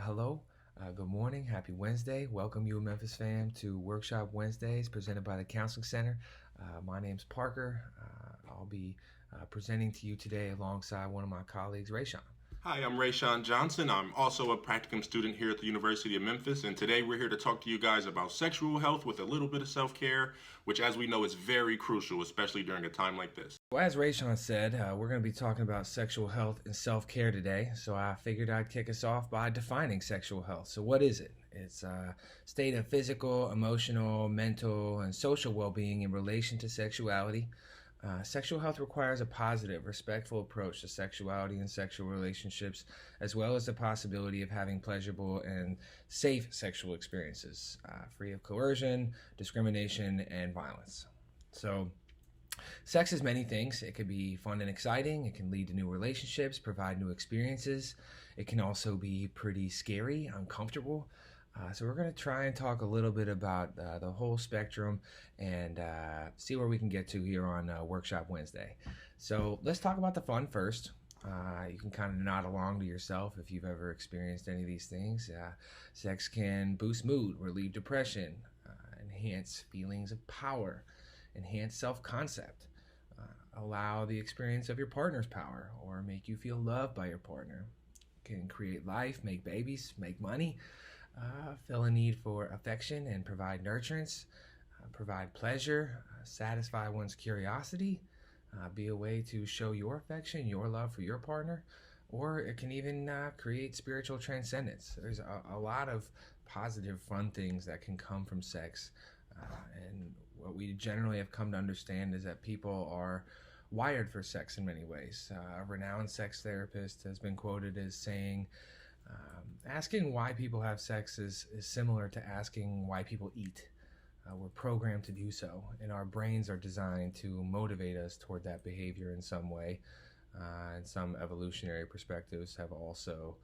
Hello, good morning, happy Wednesday. Welcome you, Memphis fam, to Workshop Wednesdays presented by the Counseling Center. My name's Parker. I'll be presenting to you today alongside one of my colleagues, Rayshawn. Hi, I'm Rayshawn Johnson. I'm also a practicum student here at the University of Memphis, and today we're here to talk to you guys about sexual health with a little bit of self-care, which as we know is very crucial, especially during a time like this. Well, as Rayshawn said, we're going to be talking about sexual health and self-care today, so I figured I'd kick us off by defining sexual health. So what is it? It's a state of physical, emotional, mental, and social well-being in relation to sexuality. Sexual health requires a positive, respectful approach to sexuality and sexual relationships, as well as the possibility of having pleasurable and safe sexual experiences, free of coercion, discrimination, and violence. So, sex is many things. It can be fun and exciting. It can lead to new relationships, provide new experiences. It can also be pretty scary, uncomfortable. So we're going to try and talk a little bit about the whole spectrum and see where we can get to here on Workshop Wednesday. So let's talk about the fun first. You can kind of nod along to yourself if you've ever experienced any of these things. Sex can boost mood, relieve depression, enhance feelings of power, enhance self-concept, allow the experience of your partner's power, or make you feel loved by your partner. Can create life, make babies, make money, fill a need for affection and provide nurturance, provide pleasure, satisfy one's curiosity, be a way to show your affection, your love for your partner, or it can even create spiritual transcendence. There's a lot of positive, fun things that can come from sex. And what we generally have come to understand is that people are wired for sex in many ways. A renowned sex therapist has been quoted as saying, asking why people have sex is similar to asking why people eat. We're programmed to do so, and our brains are designed to motivate us toward that behavior in some way. And some evolutionary perspectives have also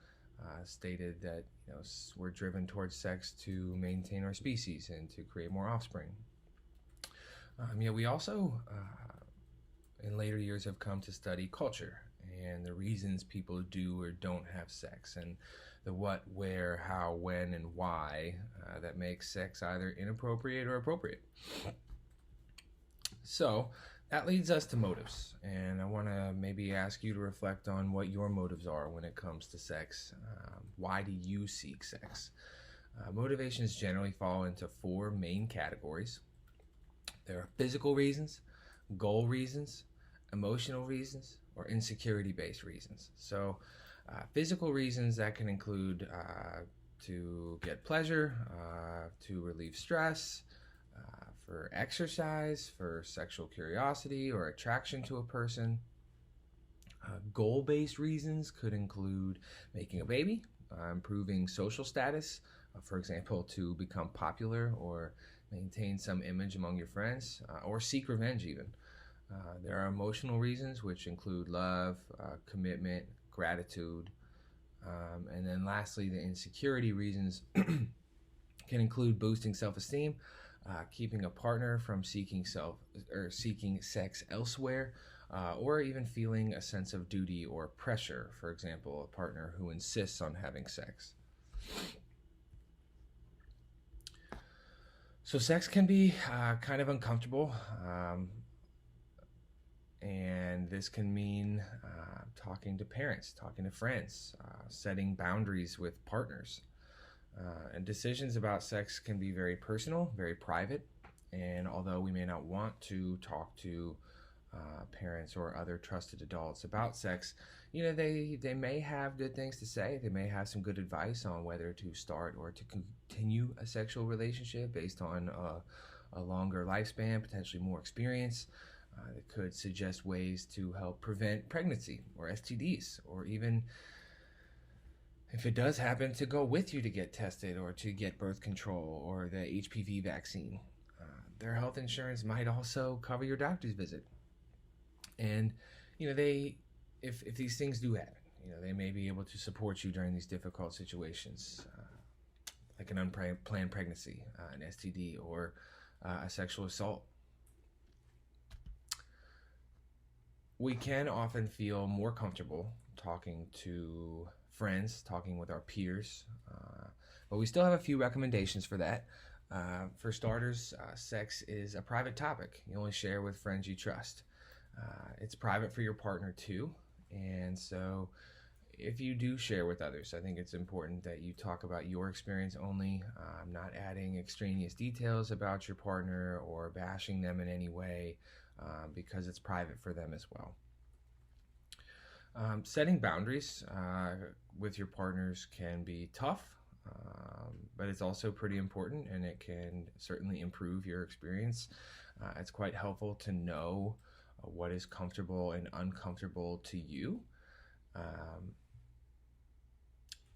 stated that we're driven towards sex to maintain our species and to create more offspring. We also, in later years, have come to study culture and the reasons people do or don't have sex, and the what, where, how, when, and why that makes sex either inappropriate or appropriate. So that leads us to motives, and I want to maybe ask you to reflect on what your motives are when it comes to sex. Why do you seek sex? Motivations generally fall into four main categories. There are physical reasons, goal reasons, emotional reasons, or insecurity-based reasons. So physical reasons that can include to get pleasure, to relieve stress, for exercise, for sexual curiosity or attraction to a person. Goal-based reasons could include making a baby, improving social status, for example, to become popular or maintain some image among your friends, or seek revenge even. There are emotional reasons, which include love, commitment, gratitude, and then lastly, the insecurity reasons can include boosting self-esteem, keeping a partner from seeking sex elsewhere, or even feeling a sense of duty or pressure. For example, a partner who insists on having sex. So sex can be kind of uncomfortable. And this can mean talking to parents, talking to friends, setting boundaries with partners. And decisions about sex can be very personal, very private. And although we may not want to talk to parents or other trusted adults about sex, they may have good things to say. They may have some good advice on whether to start or to continue a sexual relationship based on a longer lifespan, potentially more experience. That could suggest ways to help prevent pregnancy or STDs, or even, if it does happen, to go with you to get tested or to get birth control or the HPV vaccine. Their health insurance might also cover your doctor's visit. And, if these things do happen, they may be able to support you during these difficult situations, like an unplanned pregnancy, an STD, or a sexual assault. We can often feel more comfortable talking to friends, talking with our peers, But we still have a few recommendations for that. For starters, sex is a private topic. You only share with friends you trust. It's private for your partner too. And so if you do share with others, I think it's important that you talk about your experience only, not adding extraneous details about your partner or bashing them in any way, because it's private for them as well. Setting boundaries with your partners can be tough, but it's also pretty important, and it can certainly improve your experience. It's quite helpful to know what is comfortable and uncomfortable to you.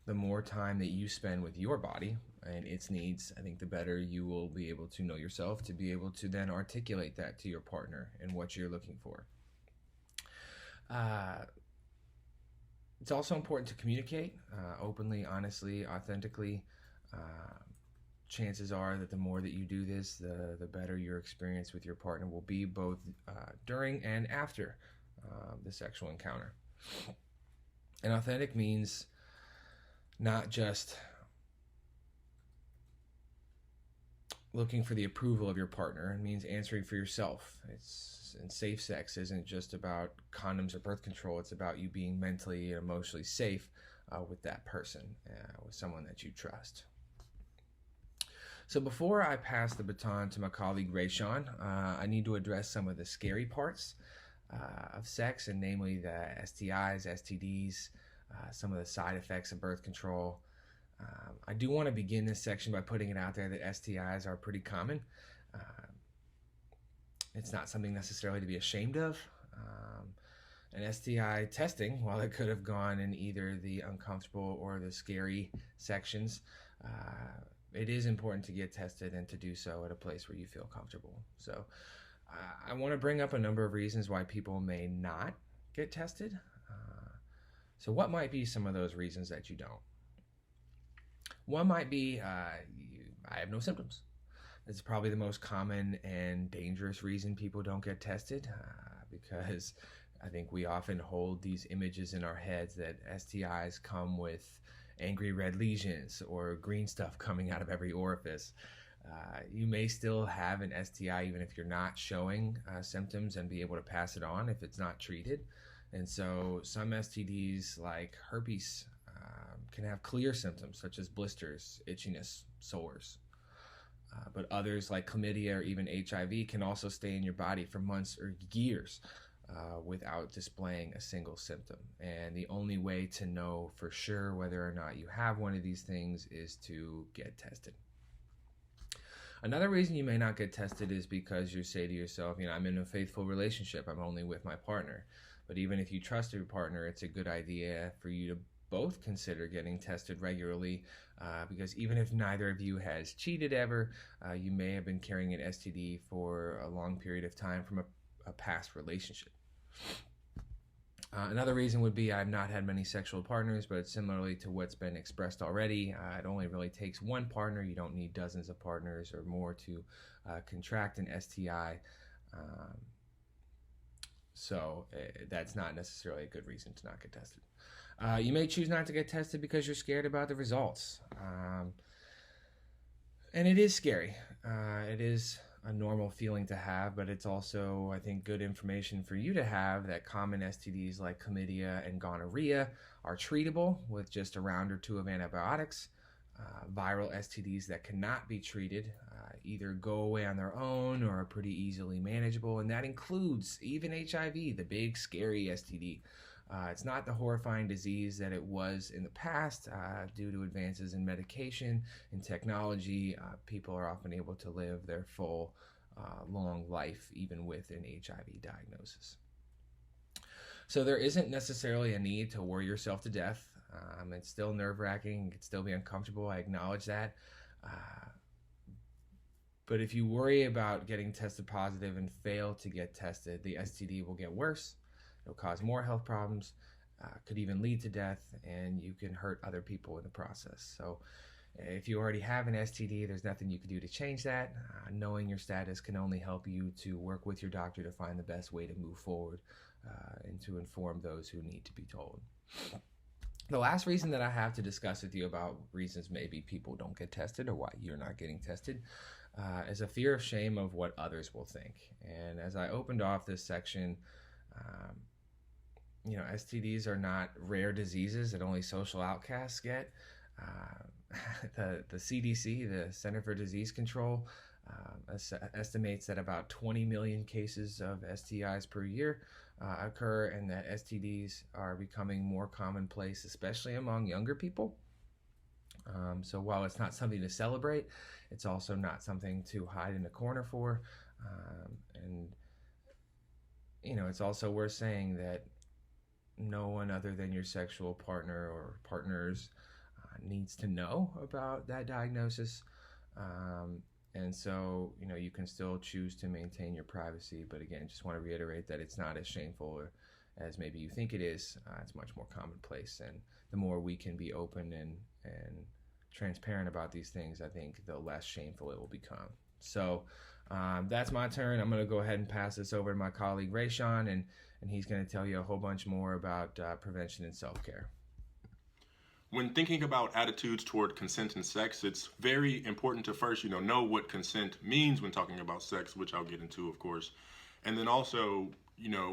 The more time that you spend with your body and its needs, I think the better you will be able to know yourself, to be able to then articulate that to your partner and what you're looking for. It's also important to communicate openly, honestly, authentically. Chances are that the more that you do this, the better your experience with your partner will be, both during and after the sexual encounter. And authentic means not just looking for the approval of your partner. It means answering for yourself. And safe sex isn't just about condoms or birth control. It's about you being mentally and emotionally safe with that person, with someone that you trust. So before I pass the baton to my colleague Rayshawn, I need to address some of the scary parts of sex, and namely the STIs, STDs, some of the side effects of birth control. I do want to begin this section by putting it out there that STIs are pretty common. It's not something necessarily to be ashamed of. And STI testing, while it could have gone in either the uncomfortable or the scary sections, it is important to get tested and to do so at a place where you feel comfortable. So I want to bring up a number of reasons why people may not get tested. So what might be some of those reasons that you don't? One might be I have no symptoms. It's probably the most common and dangerous reason people don't get tested, because I think we often hold these images in our heads that STIs come with angry red lesions or green stuff coming out of every orifice. You may still have an STI even if you're not showing symptoms, and be able to pass it on if it's not treated. And so some STDs like herpes can have clear symptoms such as blisters, itchiness, sores. But others like chlamydia or even HIV can also stay in your body for months or years without displaying a single symptom. And the only way to know for sure whether or not you have one of these things is to get tested. Another reason you may not get tested is because you say to yourself, I'm in a faithful relationship, I'm only with my partner. But even if you trust your partner, it's a good idea for you to both consider getting tested regularly, because even if neither of you has cheated ever, you may have been carrying an STD for a long period of time from a past relationship. Another reason would be I've not had many sexual partners, but similarly to what's been expressed already, it only really takes one partner. You don't need dozens of partners or more to contract an STI. So that's not necessarily a good reason to not get tested. You may choose not to get tested because you're scared about the results. And it is scary. It is a normal feeling to have, but it's also, I think, good information for you to have that common STDs like chlamydia and gonorrhea are treatable with just a round or two of antibiotics. Viral STDs that cannot be treated either go away on their own or are pretty easily manageable, and that includes even HIV, the big scary STD. It's not the horrifying disease that it was in the past. Due to advances in medication and technology, people are often able to live their full, long life even with an HIV diagnosis. So there isn't necessarily a need to worry yourself to death. It's still nerve-wracking. It can still be uncomfortable. I acknowledge that. But if you worry about getting tested positive and fail to get tested, the STD will get worse. It'll cause more health problems, could even lead to death, and you can hurt other people in the process. So if you already have an STD, there's nothing you can do to change that. Knowing your status can only help you to work with your doctor to find the best way to move forward and to inform those who need to be told. The last reason that I have to discuss with you about reasons maybe people don't get tested or why you're not getting tested is a fear of shame of what others will think. And as I opened off this section, um, STDs are not rare diseases that only social outcasts get. The CDC, the Center for Disease Control, estimates that about 20 million cases of STIs per year occur, and that STDs are becoming more commonplace, especially among younger people. So while it's not something to celebrate, it's also not something to hide in a corner for. And it's also worth saying that no one other than your sexual partner or partners needs to know about that diagnosis. And so, you can still choose to maintain your privacy. But again, just want to reiterate that it's not as shameful as maybe you think it is. It's much more commonplace. And the more we can be open and transparent about these things, I think the less shameful it will become. So that's my turn. I'm going to go ahead and pass this over to my colleague, Rayshawn, and he's going to tell you a whole bunch more about prevention and self-care. When thinking about attitudes toward consent and sex, it's very important to first, know what consent means when talking about sex, which I'll get into, of course. And then also,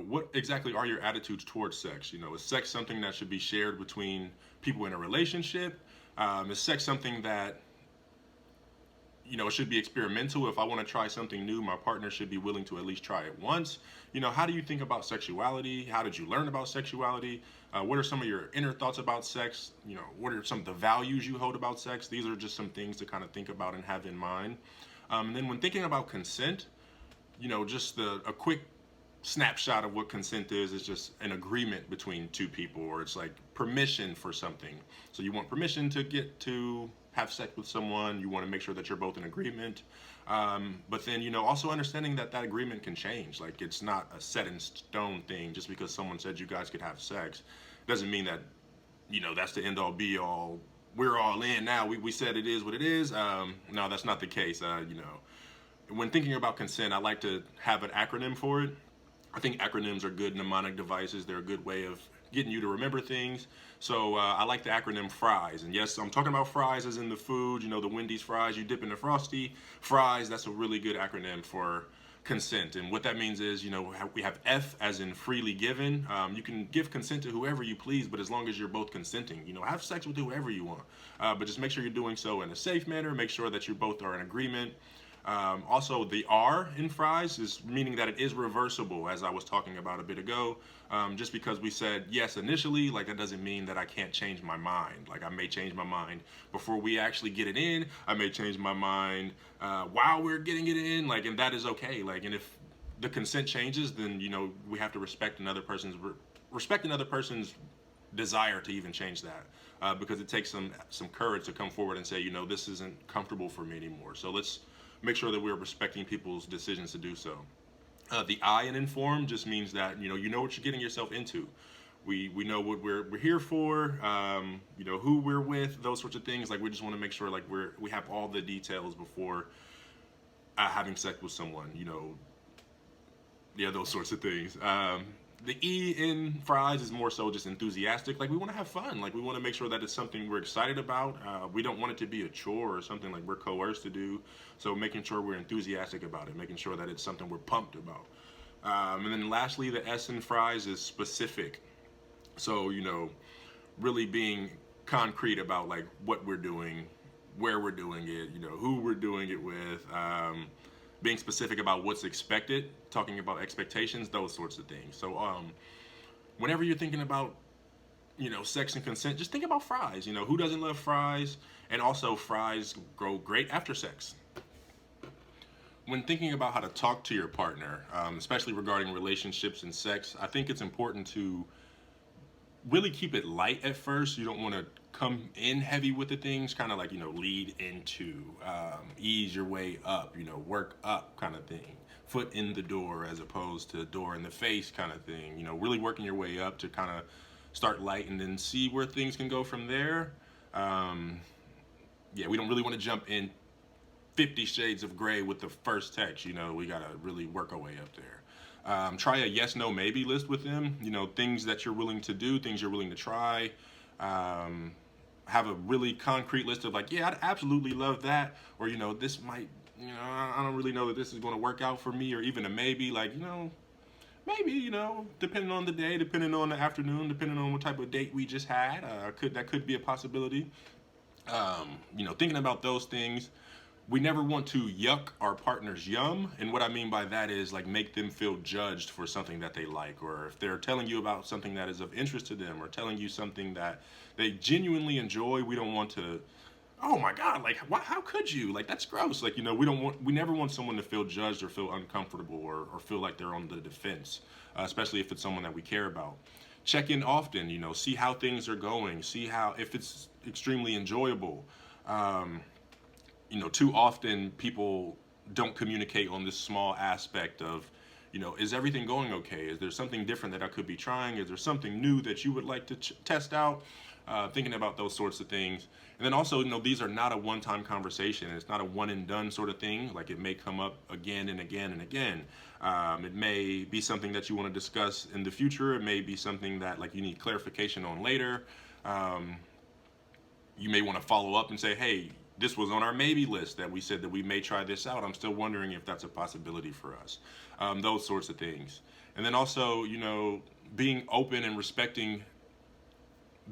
what exactly are your attitudes towards sex? Is sex something that should be shared between people in a relationship? Is sex something that, it should be experimental? If I want to try something new, my partner should be willing to at least try it once. How do you think about sexuality? How did you learn about sexuality? What are some of your inner thoughts about sex? What are some of the values you hold about sex? These are just some things to kind of think about and have in mind. And then when thinking about consent, just a quick snapshot of what consent is just an agreement between two people, or it's like permission for something. So you want permission to get to have sex with someone. You want to make sure that you're both in agreement. But then, also understanding that agreement can change. Like, it's not a set in stone thing. Just because someone said you guys could have sex doesn't mean that, that's the end all be all. We're all in now. We said it is what it is. No, that's not the case. When thinking about consent, I like to have an acronym for it. I think acronyms are good mnemonic devices. They're a good way of getting you to remember things. So I like the acronym FRIES. And yes, I'm talking about fries as in the food, the Wendy's fries you dip in the Frosty. FRIES, that's a really good acronym for consent. And what that means is, we have F as in freely given. You can give consent to whoever you please, but as long as you're both consenting, have sex with whoever you want. But just make sure you're doing so in a safe manner. Make sure that you both are in agreement. Also, the R in fries is meaning that it is reversible, as I was talking about a bit ago. Just because we said yes initially, like, that doesn't mean that I can't change my mind. Like, I may change my mind before we actually get it in. I may change my mind while we're getting it in. Like, and that is okay. Like, and if the consent changes, then we have to respect another person's desire to even change that, because it takes some courage to come forward and say, this isn't comfortable for me anymore. So let's make sure that we're respecting people's decisions to do so. The I in informed just means that you know what you're getting yourself into. We know what we're here for, who we're with, those sorts of things. Like, we just want to make sure like we have all the details before having sex with someone. Those sorts of things. The E in fries is more so just enthusiastic. Like, we want to have fun. Like, we want to make sure that it's something we're excited about. We don't want it to be a chore or something like we're coerced to do. So making sure we're enthusiastic about it, making sure that it's something we're pumped about. And then lastly, the S in fries is specific. So, really being concrete about like what we're doing, where we're doing it, who we're doing it with, being specific about what's expected, talking about expectations, those sorts of things. So whenever you're thinking about, sex and consent, just think about fries. Who doesn't love fries? And also, fries go great after sex. When thinking about how to talk to your partner, especially regarding relationships and sex, I think it's important to really keep it light at first. You don't want to come in heavy with the things, kind of like, lead into, ease your way up, work up kind of thing. Foot in the door as opposed to door in the face kind of thing. Really working your way up to kind of start light and then see where things can go from there. We don't really want to jump in 50 shades of gray with the first text. We got to really work our way up there. Try a yes, no, maybe list with them. Things that you're willing to do, things you're willing to try. Have a really concrete list of like, yeah, I'd absolutely love that, or this might, I don't really know that this is going to work out for me, or even a maybe, like, maybe, depending on the day, depending on the afternoon, depending on what type of date we just had, that could be a possibility. Thinking about those things, we never want to yuck our partner's yum. And what I mean by that is like make them feel judged for something that they like, or if they're telling you about something that is of interest to them, or telling you something that they genuinely enjoy. We don't want to, oh my God, like, how could you? Like, that's gross. Like, we never want someone to feel judged or feel uncomfortable, or feel like they're on the defense, especially if it's someone that we care about. Check in often, see how things are going, see if it's extremely enjoyable. Too often people don't communicate on this small aspect of, is everything going okay? Is there something different that I could be trying? Is there something new that you would like to test out? Thinking about those sorts of things. And then also, these are not a one-time conversation. It's not a one and done sort of thing. Like, it may come up again and again and again. It may be something that you want to discuss in the future. It may be something that like you need clarification on later. You may want to follow up and say, hey, this was on our maybe list that we said that we may try this out. I'm still wondering if that's a possibility for us. Those sorts of things. And then also, being open and respecting,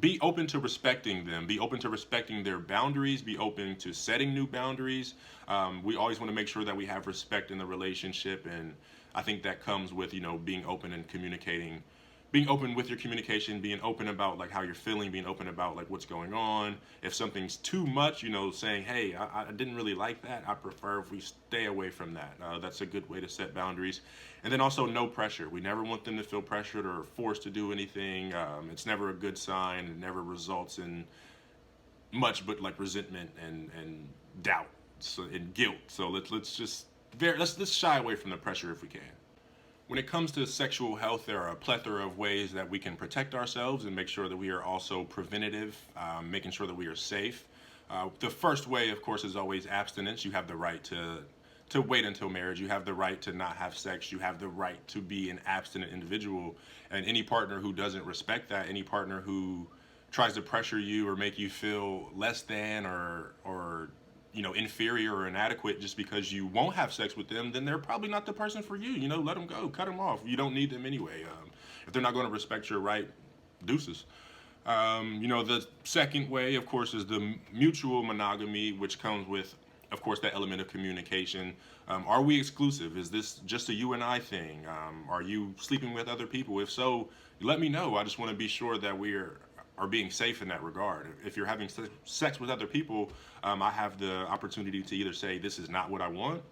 be open to respecting them, be open to respecting their boundaries, be open to setting new boundaries. We always want to make sure that we have respect in the relationship. And I think that comes with, being open and communicating, being open with your communication, being open about like how you're feeling, being open about like what's going on. If something's too much, saying, hey, I didn't really like that. I prefer if we stay away from that. That's a good way to set boundaries. And then also no pressure. We never want them to feel pressured or forced to do anything. It's never a good sign. It never results in much but like resentment and doubt and guilt. So let's shy away from the pressure if we can. When it comes to sexual health, there are a plethora of ways that we can protect ourselves and make sure that we are also preventative, making sure that we are safe. The first way, of course, is always abstinence. You have the right to wait until marriage. You have the right to not have sex. You have the right to be an abstinent individual. And any partner who doesn't respect that, any partner who tries to pressure you or make you feel less than or inferior or inadequate just because you won't have sex with them, then they're probably not the person for you. Let them go, cut them off. You don't need them anyway. If they're not going to respect your right, deuces. The second way, of course, is the mutual monogamy, which comes with, of course, that element of communication. Are we exclusive? Is this just a you and I thing? Are you sleeping with other people? If so, let me know. I just want to be sure that we are being safe in that regard. If you're having sex with other people, I have the opportunity to either say, this is not what I want.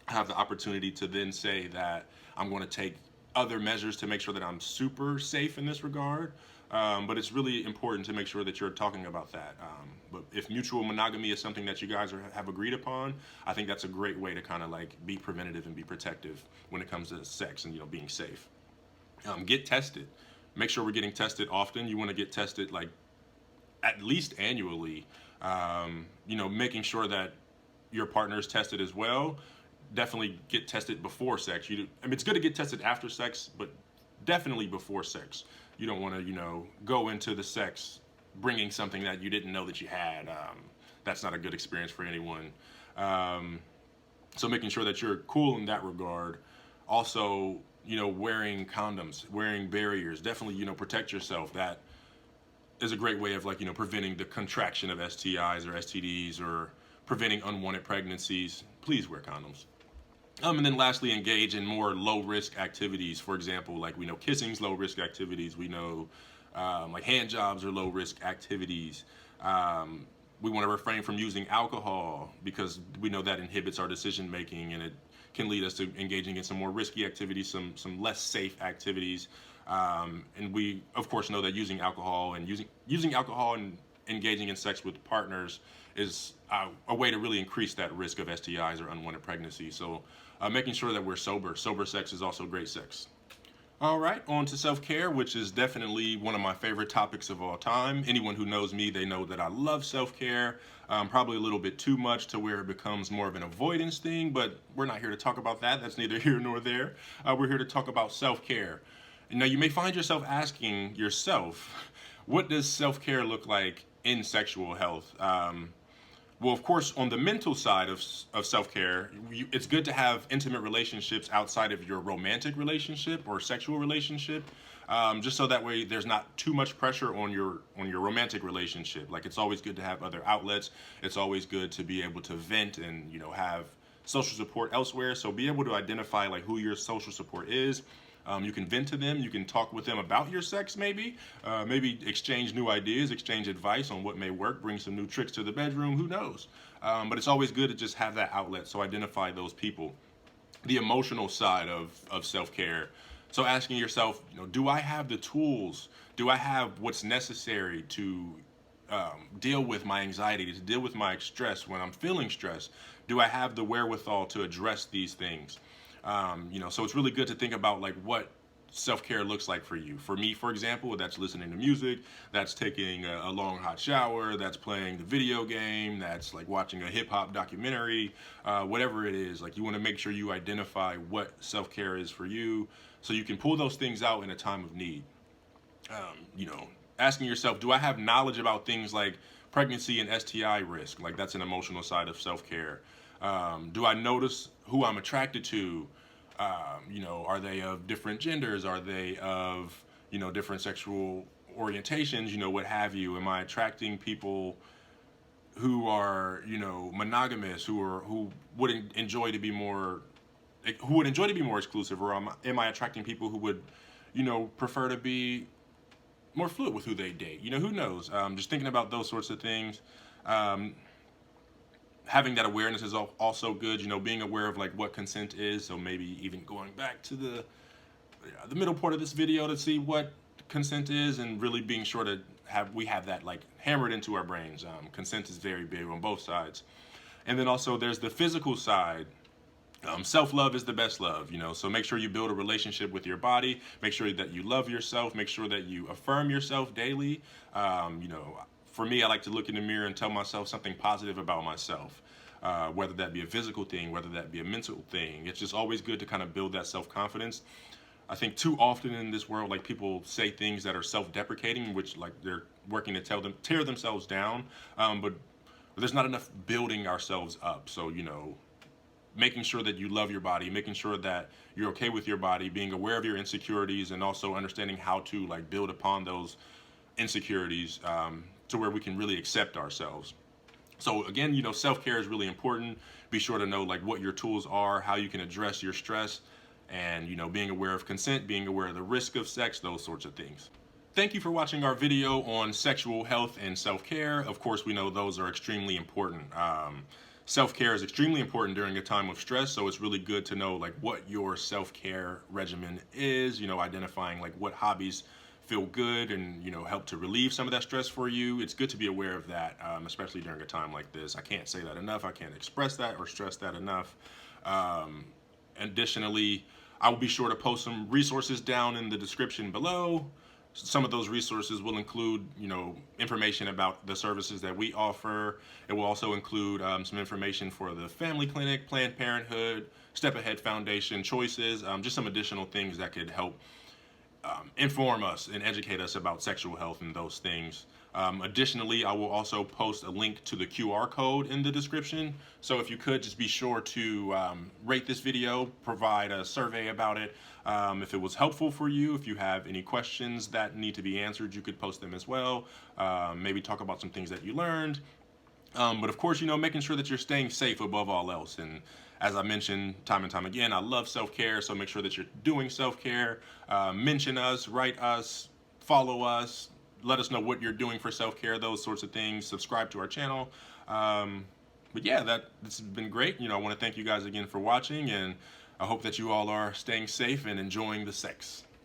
I have the opportunity to then say that I'm going to take other measures to make sure that I'm super safe in this regard. But it's really important to make sure that you're talking about that. But if mutual monogamy is something that you guys have agreed upon, I think that's a great way to kind of like be preventative and be protective when it comes to sex and being safe. Get tested. Make sure we're getting tested often. You want to get tested like at least annually. Making sure that your partner is tested as well. Definitely get tested before sex. It's good to get tested after sex, but definitely before sex. You don't want to, go into the sex bringing something that you didn't know that you had. That's not a good experience for anyone. So making sure that you're cool in that regard. Also, wearing condoms, wearing barriers, definitely, protect yourself. That is a great way of preventing the contraction of STIs or STDs or preventing unwanted pregnancies. Please wear condoms. And then lastly, engage in more low-risk activities. For example, like we know kissing's low-risk activities. We know like hand jobs are low-risk activities. We want to refrain from using alcohol because we know that inhibits our decision-making and it can lead us to engaging in some more risky activities, some less safe activities. And we, of course, know that using alcohol and engaging in sex with partners is a way to really increase that risk of STIs or unwanted pregnancy. So making sure that we're sober. Sober sex is also great sex. All right, on to self-care, which is definitely one of my favorite topics of all time. Anyone who knows me, they know that I love self-care, probably a little bit too much to where it becomes more of an avoidance thing, but we're not here to talk about that. That's neither here nor there. We're here to talk about self-care. Now, you may find yourself asking yourself, what does self-care look like in sexual health? Well, of course, on the mental side of self-care, it's good to have intimate relationships outside of your romantic relationship or sexual relationship, just so that way there's not too much pressure on your romantic relationship. Like, it's always good to have other outlets. It's always good to be able to vent and, have social support elsewhere. So be able to identify like who your social support is. You can vent to them. You can talk with them about your sex, maybe exchange new ideas, exchange advice on what may work, bring some new tricks to the bedroom. Who knows? But it's always good to just have that outlet. So identify those people. The emotional side of self-care. So asking yourself, do I have the tools? Do I have what's necessary to deal with my anxiety, to deal with my stress when I'm feeling stressed? Do I have the wherewithal to address these things? So it's really good to think about like what self-care looks like for you. For me, for example, that's listening to music, that's taking a long hot shower, that's playing the video game, that's like watching a hip-hop documentary, whatever it is. Like, you want to make sure you identify what self-care is for you so you can pull those things out in a time of need. Asking yourself, do I have knowledge about things like pregnancy and STI risk? Like, that's an emotional side of self-care. Do I notice who I'm attracted to? Are they of different genders? Are they of, different sexual orientations, what have you? Am I attracting people who are, monogamous, who would enjoy to be more exclusive? Or am I attracting people who would, prefer to be more fluid with who they date? Who knows? Just thinking about those sorts of things. Having that awareness is also good, being aware of like what consent is. So maybe even going back to the middle part of this video to see what consent is, and really being sure to have that like hammered into our brains. Consent is very big on both sides. And then also there's the physical side. Self-love is the best love, so make sure you build a relationship with your body. Make sure that you love yourself. Make sure that you affirm yourself daily. For me, I like to look in the mirror and tell myself something positive about myself, whether that be a physical thing, whether that be a mental thing. It's just always good to kind of build that self-confidence. I think too often in this world, like, people say things that are self-deprecating, which like they're working to tear themselves down, but there's not enough building ourselves up. So, making sure that you love your body, making sure that you're okay with your body, being aware of your insecurities, and also understanding how to like build upon those insecurities, to where we can really accept ourselves. So again, self-care is really important. Be sure to know like what your tools are, how you can address your stress, and being aware of consent, being aware of the risk of sex, those sorts of things. Thank you for watching our video on sexual health and self-care. Of course, we know those are extremely important. Self-care is extremely important during a time of stress, so it's really good to know like what your self-care regimen is, identifying like what hobbies feel good and help to relieve some of that stress for you. It's good to be aware of that, especially during a time like this. I can't say that enough. I can't express that or stress that enough. Additionally, I will be sure to post some resources down in the description below. Some of those resources will include, information about the services that we offer. It will also include some information for the Family Clinic, Planned Parenthood, Step Ahead Foundation, Choices, just some additional things that could help inform us and educate us about sexual health and those things. Additionally, I will also post a link to the QR code in the description. So if you could just be sure to rate this video, provide a survey about it. If it was helpful for you, if you have any questions that need to be answered, you could post them as well. Maybe talk about some things that you learned. But of course, making sure that you're staying safe above all else. And as I mentioned time and time again, I love self-care. So make sure that you're doing self-care. Mention us, write us, follow us. Let us know what you're doing for self-care, those sorts of things. Subscribe to our channel. But yeah, this has been great. I want to thank you guys again for watching, and I hope that you all are staying safe and enjoying the sex.